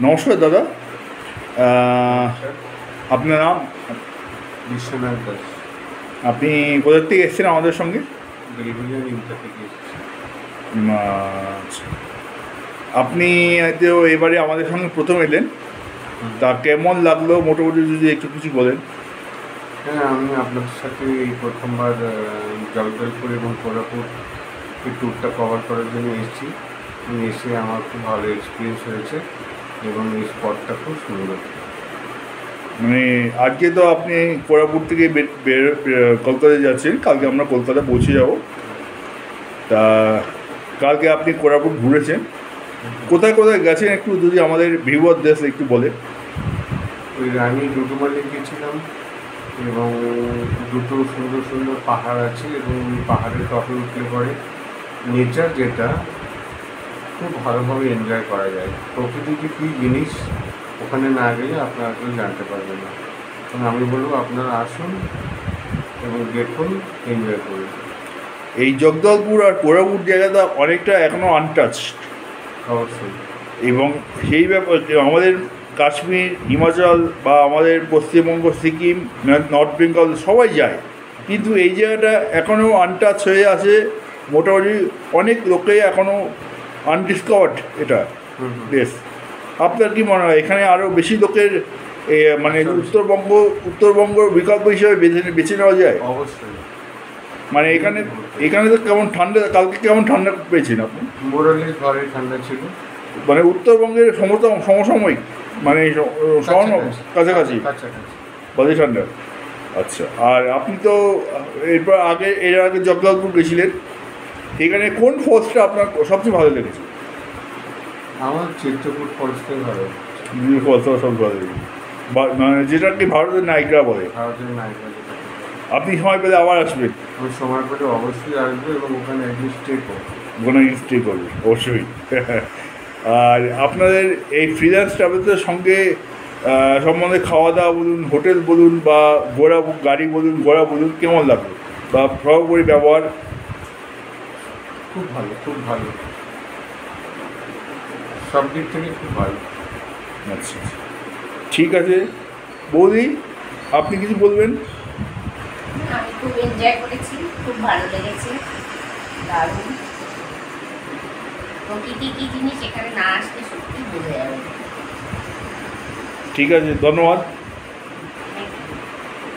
নমস্কার দাদা, আপনার নাম? বিশ্বনাথ দাস। আপনি কোথা থেকে এসেছেন আমাদের সঙ্গে? বেলভিলিয়া নিমতা থেকে এসেছি। আচ্ছা। আপনি তো এবারে আমাদের সঙ্গে প্রথম এলেন, তা কেমন লাগলো মোটামুটি যদি একটু কিছু বলেন। হ্যাঁ, আমি আপনাদের সাথে এই প্রথমবার জলপাইগুড়ি এবং কোরাপুট এই ট্যুরটা কভার করার জন্য এসেছি। এসে আমার খুব ভালো এক্সপিরিয়েন্স হয়েছে এবং এই স্পটটা খুব সুন্দর। মানে আজকে তো আপনি কোরাপুট থেকে কলকাতায় যাচ্ছেন, কালকে আমরা কলকাতা পৌঁছে যাব। তা কালকে আপনি কোরাপুট ঘুরেছেন, কোথায় কোথায় গেছেন একটু যদি আমাদের ভিউয়ার দেশ একটু বলে। ওই রানী ডুডুমালে গিয়েছিলাম এবং দুটো সুন্দর সুন্দর পাহাড় আছে এবং পাহাড়ের টপে উঠলে পরে নেচার যেটা খুব ভালোভাবে এনজয় করা যায়। প্রকৃতি যে কী জিনিস ওখানে না গেলে আপনারা কেউ জানতে পারবেন না। এবং আমি বলবো আপনারা আসুন এবং দেখুন, এনজয় করুন। এই জগদলপুর আর কোরাপুট জায়গাটা অনেকটা এখনও আনটাচড, অবশ্যই। এবং সেই ব্যাপার আমাদের কাশ্মীর, হিমাচল বা আমাদের পশ্চিমবঙ্গ, সিকিম, নর্থ বেঙ্গল সবাই যায়, কিন্তু এই জায়গাটা এখনও আনটাচ হয়ে আছে। মোটামুটি অনেক লোকে এখনও আনডিসকভার্ড এটা দেশ। আপনার কি মনে হয় এখানে আরও বেশি লোকের মানে উত্তরবঙ্গ বিকল্প হিসেবে বেছে নেওয়া যায়? অবশ্যই। মানে এখানে তো কেমন ঠান্ডা, কালকে কেমন ঠান্ডা পেয়েছেন আপনি? মোরালের ঘরে ঠান্ডা ছিল, মানে উত্তরবঙ্গের সমসাময়িক, মানে কাছাকাছি বাজে ঠান্ডা। আচ্ছা, আর আপনি তো এর আগে জগদলপুর গেছিলেন, এখানে কোন ফলসটা আপনার সবচেয়ে ভালো লেগেছে? আমার চিত্রকূট ফলসটাই ভালো। ফলসটা সব ভালো লেগেছে, মানে যেটা কি ভারতের নায়িকা বলে। ভারতের নায়িকা যেটা। আপনি সময় পেলে আবার আসবেন? আমি সময় পেলে অবশ্যই আসবো এবং ওখানে একদিন স্টে করবো। ওখানে স্টে করবে অবশ্যই। আর আপনাদের এই ফ্রিল্যান্স ট্রাভেলসের সঙ্গে সম্বন্ধে খাওয়া দাওয়া বলুন, হোটেল বলুন, বা গাড়ি বলুন, ঘোরা বলুন, কেমন লাগলো, বা সর্বোপরি ব্যবহার? খুব ভালো, খুব ভালো, সব দিক থেকে খুব ভালো। আচ্ছা, ঠিক আছে বৌদি, আপনি কিছু বলবেন? আমি খুব এনজয় করেছি, খুব ভালো লেগেছে, দারুণ। প্রকৃতি কি জিনিস এখানে না আসলে সত্যি বোঝা যাবে। ঠিক আছে, ধন্যবাদ।